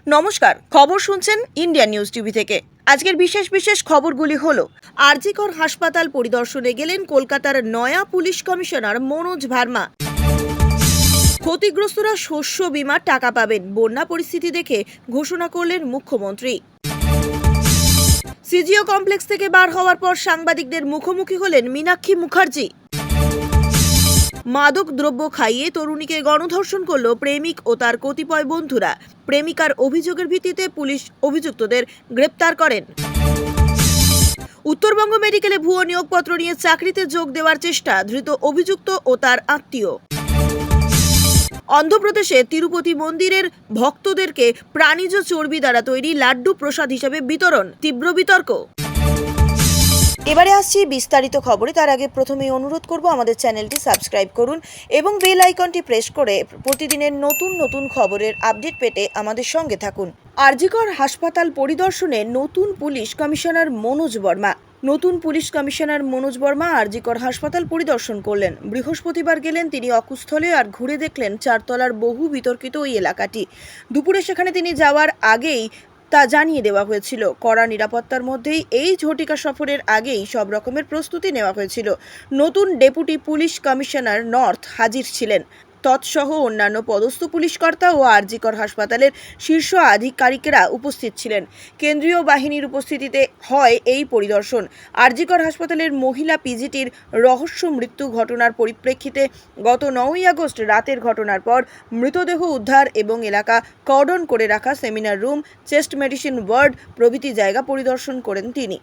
নমস্কার, খবর শুনছেন ইন্ডিয়া নিউজ টিভি থেকে। আজকের বিশেষ বিশেষ খবরগুলি হলো, আরজিকর হাসপাতাল পরিদর্শনে গেলেন কলকাতার নয়া পুলিশ কমিশনার মনোজ ভার্মা। ক্ষতিগ্রস্তরা শস্য বীমার টাকা পাবেন, বন্যা পরিস্থিতি দেখে ঘোষণা করলেন মুখ্যমন্ত্রী। সিজিও কমপ্লেক্স থেকে বার হওয়ার পর সাংবাদিকদের মুখোমুখি হলেন মীনাক্ষী মুখার্জি। মাদক দ্রব্য খাইয়ে তরুণীকে গণধর্ষণ করল প্রেমিক ও তার কতিপয় বন্ধুরা। প্রেমিকার অভিযোগের ভিত্তিতে পুলিশ অভিযুক্তদের গ্রেপ্তার করেন। উত্তরবঙ্গ মেডিকেলে ভুয়ো নিয়োগপত্র নিয়ে চাকরিতে যোগ দেওয়ার চেষ্টা, ধৃত অভিযুক্ত ও তার আত্মীয়। অন্ধ্রপ্রদেশে তিরুপতি মন্দিরের ভক্তদেরকে প্রাণীজ চর্বি দ্বারা তৈরি লাড্ডু প্রসাদ হিসেবে বিতরণ, তীব্র বিতর্ক। এবারে আসছি বিস্তারিত খবরে। তার আগে প্রথমেই অনুরোধ করব, আমাদের চ্যানেলটি সাবস্ক্রাইব করুন এবং বেল আইকনটি প্রেস করে প্রতিদিনের নতুন নতুন খবরের আপডেট পেতে আমাদের সঙ্গে থাকুন। আরজিকর হাসপাতাল পরিদর্শনে নতুন পুলিশ কমিশনার মনোজ বর্মা। নতুন পুলিশ কমিশনার মনোজ বর্মা আরজিকর হাসপাতাল পরিদর্শন করলেন। বৃহস্পতিবার গেলেন তিনি অকুস্থলে আর ঘুরে দেখলেন চারতলার বহু বিতর্কিত ওই এলাকাটি। দুপুরে সেখানে তিনি যাওয়ার আগেই তা জানিয়ে দেওয়া হয়েছিল। কড়া নিরাপত্তার মধ্যেই এই ঝটিকা সফরের আগেই সব রকমের প্রস্তুতি নেওয়া হয়েছিল। নতুন ডেপুটি পুলিশ কমিশনার নর্থ হাজির ছিলেন। তৎসহ অন্যান্য পদস্থ পুলিশকর্তা ও আরজিকর হাসপাতালের শীর্ষ আধিকারিকেরা উপস্থিত ছিলেন। কেন্দ্রীয় বাহিনীর উপস্থিতিতে হয় এই পরিদর্শন। আরজিকর হাসপাতালের মহিলা পিজিটির রহস্য মৃত্যু ঘটনার পরিপ্রেক্ষিতে গত 9ই আগস্ট রাতের ঘটনার পর মৃতদেহ উদ্ধার এবং এলাকা কর্ডন করে রাখা seminar room, chest medicine word প্রভৃতি জায়গা পরিদর্শন করেন তিনি।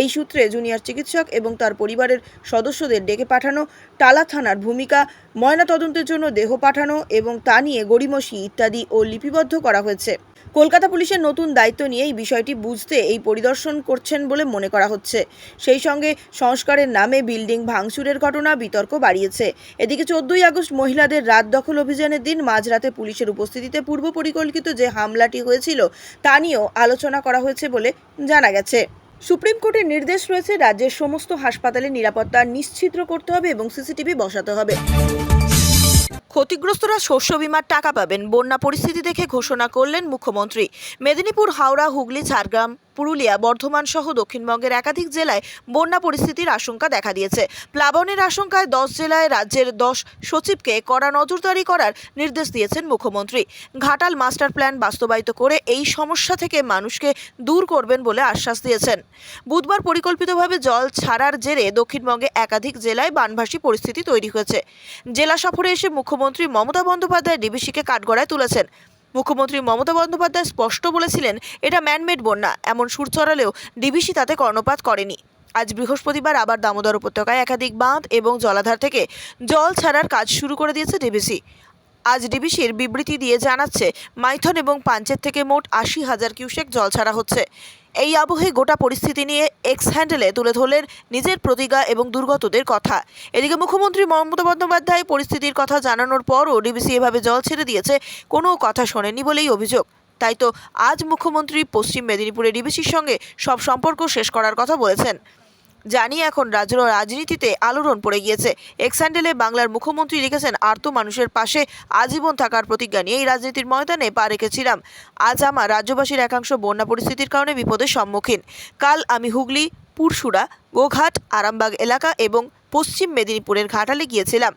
এই সূত্রে জুনিয়র চিকিৎসক এবং তার পরিবারের সদস্যদের ডেকে পাঠানো, টালা থানার ভূমিকা, ময়নাতদন্তের জন্য দেহ পাঠানো এবং তা নিয়ে গড়িমসি ইত্যাদি ও লিপিবদ্ধ করা হয়েছে। কলকাতা পুলিশের নতুন দায়িত্ব নিয়ে এই বিষয়টি বুঝতে এই পরিদর্শন করছেন বলে মনে করা হচ্ছে। সেই সঙ্গে সংস্কারের নামে বিল্ডিং ভাঙচুরের ঘটনা বিতর্ক বাড়িয়েছে। এদিকে 14ই আগস্ট মহিলাদের রাত দখল অভিযানের দিন মাঝরাতে পুলিশের উপস্থিতিতে পূর্ব পরিকল্পিত যে হামলাটি হয়েছিল তা নিয়েও আলোচনা করা হয়েছে বলে জানা গেছে। সুপ্রিম কোর্টের নির্দেশ রয়েছে, রাজ্যের সমস্ত হাসপাতালে নিরাপত্তা নিশ্চিত করতে হবে এবং সিসিটিভি বসাতে হবে। ক্ষতিগ্রস্তরা শস্য বীমার টাকা পাবেন, বন্যা পরিস্থিতি দেখে ঘোষণা করলেন মুখ্যমন্ত্রী। মেদিনীপুর, হাওড়া, হুগলি, ঝাড়গ্রাম, পুরুলিয়া, বর্ধমান সহ দক্ষিণবঙ্গের একাধিক জেলায় বন্যা পরিস্থিতির আশঙ্কা দেখা দিয়েছে। প্লাবনের আশঙ্কায় 10 জেলায় রাজ্যের 10 সচিবকে কড়া নজরদারি করার নির্দেশ দিয়েছেন মুখ্যমন্ত্রী। ঘাটাল মাস্টার প্ল্যান বাস্তবায়িত করে এই সমস্যা থেকে মানুষকে দূর করবেন বলে আশ্বাস দিয়েছেন। বুধবার পরিকল্পিতভাবে জল ছাড়ার জেরে দক্ষিণবঙ্গে একাধিক জেলায় বানভাসী পরিস্থিতি তৈরি হয়েছে। জেলা সফরে এসে মুখ্যমন্ত্রী মমতা বন্দ্যোপাধ্যায় ডিবিসিকে কাঠগড়ায় তুলেছেন। মুখ্যমন্ত্রী মমতা বন্দ্যোপাধ্যায় স্পষ্ট বলেছিলেন, এটা ম্যানমেড বন্যা। এমন সুর চড়ালেও ডিবিসি তাতে কর্ণপাত করেনি। আজ বৃহস্পতিবার আবার দামোদর উপত্যকায় একাধিক বাঁধ এবং জলাধার থেকে জল ছাড়ার কাজ শুরু করে দিয়েছে ডিবিসি। আজ ডিবিসির বিবৃতি দিয়ে জানাচ্ছে, মাইথন এবং পাঞ্চেত থেকে মোট 80,000 কিউসেক জল ছাড়া হচ্ছে। এই আবহে গোটা পরিস্থিতি নিয়ে এক্স হ্যান্ডেলে তুলে ধরলেন নিজের প্রতিজ্ঞা এবং দুর্গতদের কথা। এদিকে মুখ্যমন্ত্রী মমতা বন্দ্যোপাধ্যায় পরিস্থিতির কথা জানানোর পরও ডিবিসি এভাবে জল ছেড়ে দিয়েছে, কোনো কথা শোনেনি বলেই অভিযোগ। তাই তো আজ মুখ্যমন্ত্রী পশ্চিম মেদিনীপুরে ডিবিসির সঙ্গে সব সম্পর্ক শেষ করার কথা বলেছেন। জানি এখন রাজনীতিতে আলোড়ন পড়ে গিয়েছে। এক্স হ্যান্ডেলে বাংলার মুখ্যমন্ত্রী লিখেছেন, আর্ত মানুষের পাশে আজীবন থাকার প্রতিজ্ঞা নিয়ে এই রাজনীতির ময়দানে পা রেখেছিলাম। আজ আমার রাজ্যবাসীর একাংশ বন্যা পরিস্থিতির কারণে বিপদের সম্মুখীন। কাল আমি হুগলি, পুরসুরা, গোঘাট, আরামবাগ এলাকা এবং পশ্চিম মেদিনীপুরের ঘাটালে গিয়েছিলাম।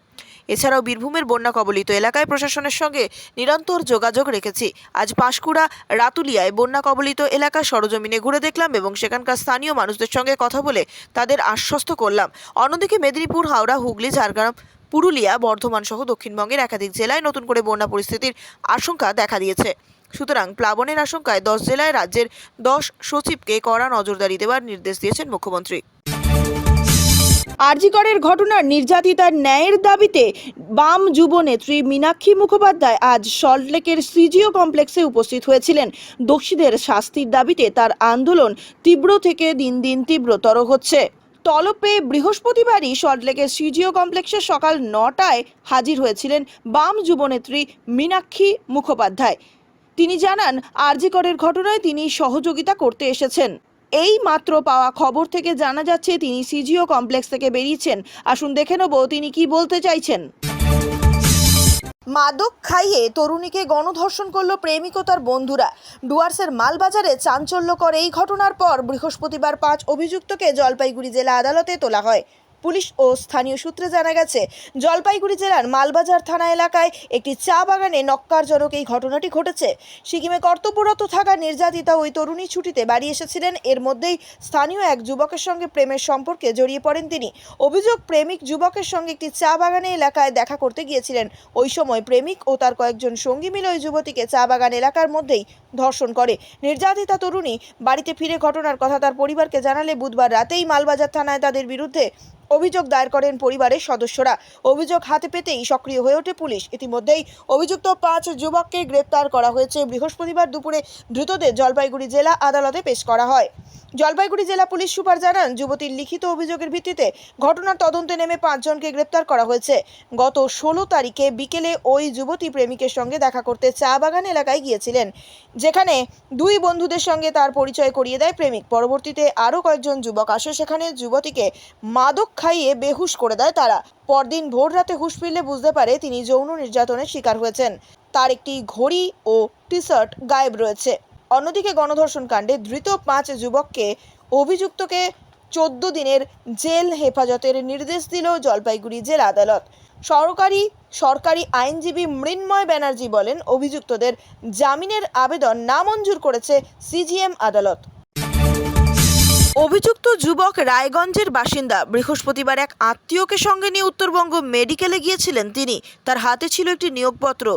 এছাড়াও বীরভূমের বন্যা কবলিত এলাকায় প্রশাসনের সঙ্গে নিরন্তর যোগাযোগ রেখেছি। আজ পাঁশকুড়া, রাতুলিয়ায় বন্যা কবলিত এলাকা সরজমিনে ঘুরে দেখলাম এবং সেখানকার স্থানীয় মানুষদের সঙ্গে কথা বলে তাদের আশ্বস্ত করলাম। অন্যদিকে মেদিনীপুর, হাওড়া, হুগলি, ঝাড়গ্রাম, পুরুলিয়া, বর্ধমান সহ দক্ষিণবঙ্গের একাধিক জেলায় নতুন করে বন্যা পরিস্থিতির আশঙ্কা দেখা দিয়েছে। সুতরাং প্লাবনের আশঙ্কায় 10 জেলায় রাজ্যের 10 সচিবকে কড়া নজরদারি দেওয়ার নির্দেশ দিয়েছেন মুখ্যমন্ত্রী। আরজিকরের ঘটনার নির্যাতিতার ন্যায়ের দাবিতে বাম যুবনেত্রী মীনাক্ষী মুখোপাধ্যায় আজ সল্টলেকের সিজিও কমপ্লেক্সে উপস্থিত হয়েছিলেন। দোষীদের শাস্তির দাবিতে তার আন্দোলন তীব্র থেকে দিন দিন তীব্রতর হচ্ছে। তলব পেয়ে বৃহস্পতিবারই সল্টলেকের সিজিও কমপ্লেক্সে সকাল 9টায় হাজির হয়েছিলেন বাম যুবনেত্রী মীনাক্ষী মুখোপাধ্যায়। তিনি জানান, আরজিকরের ঘটনায় তিনি সহযোগিতা করতে এসেছেন। এই মাত্র পাওয়া খবর থেকে জানা যাচ্ছে তিনি সিজিও কমপ্লেক্স থেকে বেরিয়েছেন। আসুন দেখে নেব তিনি কি বলতে চাইছেন। মাদক খাইয়ে তরুণীকে গণধর্ষণ করল প্রেমিক ও তার বন্ধুরা। ডুয়ার্সের মালবাজারে চাঞ্চল্যকর এই ঘটনার পর বৃহস্পতিবার 5 অভিযুক্তকে জলপাইগুড়ি জেলা আদালতে তোলা হয়। পুলিশ ও স্থানীয় সূত্রে জানা গেছে, জলপাইগুড়ি জেলার মালবাজার থানা এলাকায় একটি চা বাগানে নক্কারজনক এই ঘটনাটি ঘটেছে। সিকিমে কর্তব্যরত থাকা নির্যাতিতা ওই তরুণী ছুটিতে বাড়ি এসেছিলেন। এর মধ্যেই স্থানীয় এক যুবকের সঙ্গে প্রেমের সম্পর্কে জড়িয়ে পড়েন তিনি। অভিযোগ, প্রেমিক যুবকের সঙ্গে একটি চা বাগানে এলাকায় দেখা করতে গিয়েছিলেন। ওই সময় প্রেমিক ও তার কয়েকজন সঙ্গী মিলে ওই যুবতীকে চা বাগান এলাকার মধ্যেই ধর্ষণ করে। নির্যাতিতা তরুণী বাড়িতে ফিরে ঘটনার কথা তার পরিবারকে জানালে বুধবার রাতেই মালবাজার থানায় তাদের বিরুদ্ধে অভিযোগ দায়ের করেন পরিবারের সদস্যরা। অভিযোগ হাতে পেতেই সক্রিয় হয়ে ওঠে পুলিশ। ইতিমধ্যেই অভিযুক্ত 5 যুবককে গ্রেপ্তার করা হয়েছে। বৃহস্পতিবার দুপুরে ধৃতদের জলপাইগুড়ি জেলা আদালতে পেশ করা হয়। জলপাইগুড়ি জেলা পুলিশ সুপার জানান, যুবতীর লিখিত অভিযোগের ভিত্তিতে ঘটনার তদন্তে নেমে 5 জনকে গ্রেপ্তার করা হয়েছে। গত 16 তারিখে বিকেলে ওই যুবতী প্রেমিকের সঙ্গে দেখা করতে চা বাগান এলাকায় গিয়েছিলেন, যেখানে 2 বন্ধুদের সঙ্গে তার পরিচয় করিয়ে দেয় প্রেমিক। পরবর্তীতে আরও কয়েকজন যুবক আসে, সেখানে যুবতীকে মাদক খাইয়ে বেহুশ করে দেয় তারা। পরদিন ভোর রাতে হুঁশ ফিরলে বুঝতে পারে তিনি যৌন নির্যাতনের শিকার হয়েছেন। তার একটি ঘড়ি ও টি-শার্ট গায়েব রয়েছে। অন্যদিকে গণধর্ষণ কাণ্ডে ধৃত 5 যুবককে অভিযুক্তকে 14 দিনের জেল হেফাজতের নির্দেশ দিল জলপাইগুড়ি জেলা আদালত। সরকারি আইনজীবী মৃন্ময় ব্যানার্জি বলেন, অভিযুক্তদের জামিনের আবেদন নামঞ্জুর করেছে সিজিএম আদালত। অভিযুক্ত যুবক রায়গঞ্জের বাসিন্দা। বৃহস্পতিবার এক আত্মীয়কে সঙ্গে নিয়ে উত্তরবঙ্গ মেডিকেলে গিয়েছিলেন তিনি। তার হাতে ছিল একটি নিয়োগপত্র,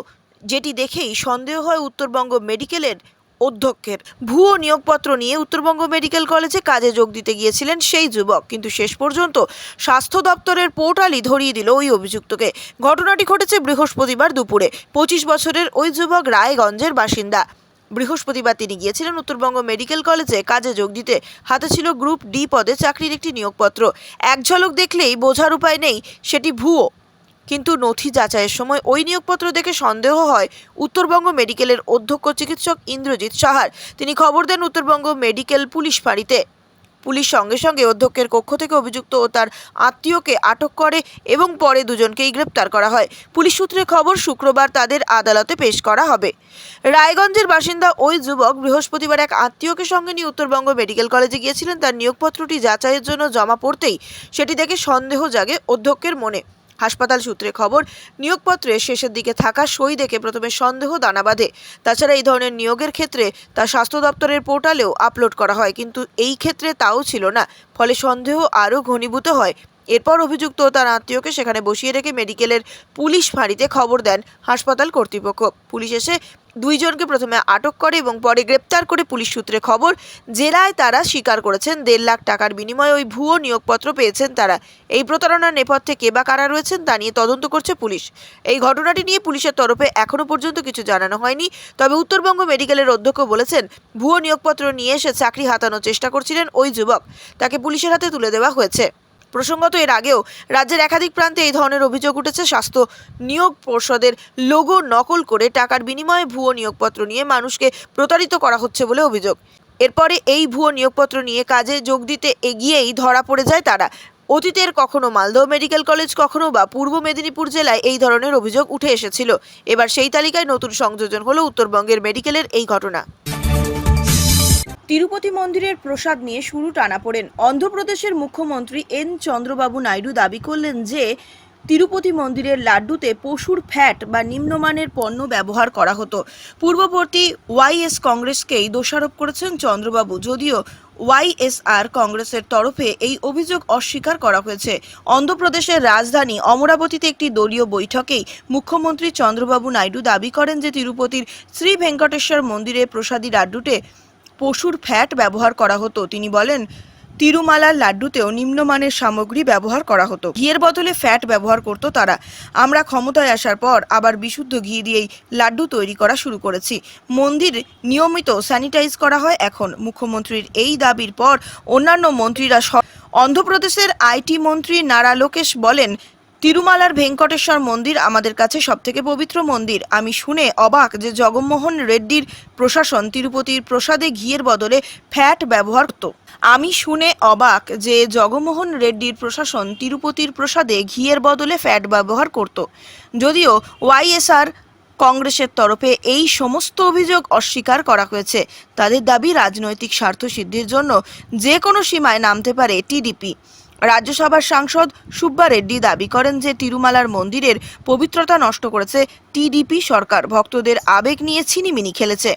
যেটি দেখেই সন্দেহ হয় উত্তরবঙ্গ মেডিকেলের অধ্যক্ষের। ভুয়ো নিয়োগপত্র নিয়ে উত্তরবঙ্গ মেডিকেল কলেজে কাজে যোগ দিতে গিয়েছিলেন সেই যুবক, কিন্তু শেষ পর্যন্ত স্বাস্থ্য দপ্তরের পোর্টালই ধরিয়ে দিল ওই অভিযুক্তকে। ঘটনাটি ঘটেছে বৃহস্পতিবার দুপুরে। 25 বছরের ওই যুবক রায়গঞ্জের বাসিন্দা। বৃহস্পতিবার তিনি গিয়েছিলেন উত্তরবঙ্গ মেডিকেল কলেজে কাজে যোগ দিতে। হাতে ছিল গ্রুপ ডি পদে চাকরির একটি নিয়োগপত্র। এক ঝলক দেখলেই বোঝার উপায় নেই সেটি ভুয়ো, কিন্তু নথি যাচাইয়ের সময় ওই নিয়োগপত্র দেখে সন্দেহ হয় উত্তরবঙ্গ মেডিকেলের অধ্যক্ষ চিকিৎসক ইন্দ্রজিৎ সাহার। তিনি খবর দেন উত্তরবঙ্গ মেডিকেল পুলিশ ফাঁড়িতে। পুলিশ সঙ্গে সঙ্গে অধ্যক্ষের কক্ষ থেকে অভিযুক্ত ও তার আত্মীয়কে আটক করে এবং পরে দুজনকেই গ্রেপ্তার করা হয়। পুলিশ সূত্রে খবর, শুক্রবার তাদের আদালতে পেশ করা হবে। রায়গঞ্জের বাসিন্দা ওই যুবক বৃহস্পতিবার এক আত্মীয়কে সঙ্গে নিয়ে উত্তরবঙ্গ মেডিকেল কলেজে গিয়েছিলেন। তার নিয়োগপত্রটি যাচাইয়ের জন্য জমা পড়তেই সেটি দেখে সন্দেহ জাগে অধ্যক্ষের মনে। হাসপাতাল সূত্রে খবর, নিয়োগপত্রের শেষের দিকে থাকা সই দেখে প্রথমে সন্দেহ দানা বাঁধে। তাছাড়া এই ধরনের নিয়োগের ক্ষেত্রে তা স্বাস্থ্য দপ্তরের পোর্টালেও আপলোড করা হয়, কিন্তু এই ক্ষেত্রে তাও ছিল না। ফলে সন্দেহ আরও ঘনীভূত হয়। এরপর অভিযুক্ত ও তার আত্মীয়কে সেখানে বসিয়ে রেখে মেডিকেলের পুলিশ ফাঁড়িতে খবর দেন হাসপাতাল কর্তৃপক্ষ। পুলিশ এসে 2 জনকে প্রথমে আটক করে এবং পরে গ্রেপ্তার করে। পুলিশ সূত্রে খবর, জেলায় তারা স্বীকার করেছেন 1.5 লাখ টাকার বিনিময়ে ওই ভুয়ো নিয়োগপত্র পেয়েছেন তারা। এই প্রতারণার নেপথ্যে কে বা কারা রয়েছেন তা নিয়ে তদন্ত করছে পুলিশ। এই ঘটনাটি নিয়ে পুলিশের তরফে এখনও পর্যন্ত কিছু জানানো হয়নি। তবে উত্তরবঙ্গ মেডিকেলের অধ্যক্ষ বলেছেন, ভুয়ো নিয়োগপত্র নিয়ে এসে চাকরি হাতানোর চেষ্টা করছিলেন ওই যুবক। তাকে পুলিশের হাতে তুলে দেওয়া হয়েছে। প্রসঙ্গত, এর আগেও রাজ্যের একাধিক প্রান্তে এই ধরনের অভিযোগ উঠেছে। স্বাস্থ্য নিয়োগ পর্ষদের লোগো নকল করে টাকার বিনিময়ে ভুয়ো নিয়োগপত্র নিয়ে মানুষকে প্রতারিত করা হচ্ছে বলে অভিযোগ। এরপরে এই ভুয়ো নিয়োগপত্র নিয়ে কাজে যোগ দিতে এগিয়েই ধরা পড়ে যায় তারা। অতীতের কখনো মালদহ মেডিকেল কলেজ, কখনো বা পূর্ব মেদিনীপুর জেলায় এই ধরনের অভিযোগ উঠে এসেছিল। এবার সেই তালিকায় নতুন সংযোজন হলো উত্তরবঙ্গের মেডিকেলের এই ঘটনা। তিরুপতি মন্দিরের প্রসাদ নিয়ে শুরু টানাপোড়েন। অন্ধ্রপ্রদেশের মুখ্যমন্ত্রী এন চন্দ্রবাবু নাইডু দাবি করলেন যে তিরুপতি মন্দিরের লাড্ডুতে পশুর ফ্যাট বা নিম্নমানের পণ্য ব্যবহার করা হতো। পূর্ববর্তী ওয়াইএস কংগ্রেসকেই দোষারোপ করেছেন চন্দ্রবাবু, যদিও ওয়াইএসআর কংগ্রেসের তরফে এই অভিযোগ অস্বীকার করা হয়েছে। অন্ধ্রপ্রদেশের রাজধানী অমরাবতীতে একটি দলীয় বৈঠকেই মুখ্যমন্ত্রী চন্দ্রবাবু নাইডু দাবি করেন যে তিরুপতির শ্রী ভেঙ্কটেশ্বর মন্দিরে প্রসাদী লাড্ডুতে পশুর ফ্যাট ব্যবহার করা হতো। তিনি বলেন, তিরুমালার লাড্ডুতেও নিম্নমানের সামগ্রী ব্যবহার করা হতো। ঘিয়ের বদলে ফ্যাট ব্যবহার করত তারা। আমরা ক্ষমতায় আসার পর আবার বিশুদ্ধ ঘি দিয়েই লাড্ডু তৈরি করা শুরু করেছি। মন্দির নিয়মিত স্যানিটাইজ করা হয় এখন। মুখ্যমন্ত্রীর এই দাবির পর অন্যান্য মন্ত্রীরা অন্ধ্রপ্রদেশের আইটি মন্ত্রী নারা লোকেশ বলেন, তিরুমালার ভেঙ্কটেশ্বর মন্দির আমাদের কাছে সবথেকে পবিত্র মন্দির। আমি শুনে অবাক যে জগমোহন রেড্ডির প্রশাসন তিরুপতির প্রসাদে ঘিয়ের বদলে ফ্যাট ব্যবহার করত। আমি শুনে অবাক যে জগমোহন রেড্ডির প্রশাসন তিরুপতির প্রসাদে ঘিয়ের বদলে ফ্যাট ব্যবহার করত। যদিও ওয়াইএসআর কংগ্রেসের তরফে এই সমস্ত অভিযোগ অস্বীকার করা হয়েছে। তাদের দাবি রাজনৈতিক স্বার্থ সিদ্ধির জন্য যে কোনো সীমায় নামতে পারে টিডিপি। রাজ্যসভার সাংসদ সুব্বা রেড্ডি দাবি করেন যে তিরুমালার মন্দিরের পবিত্রতা নষ্ট করেছে টিডিপি সরকার, ভক্তদের আবেগ নিয়ে ছিনিমিনি খেলেছে।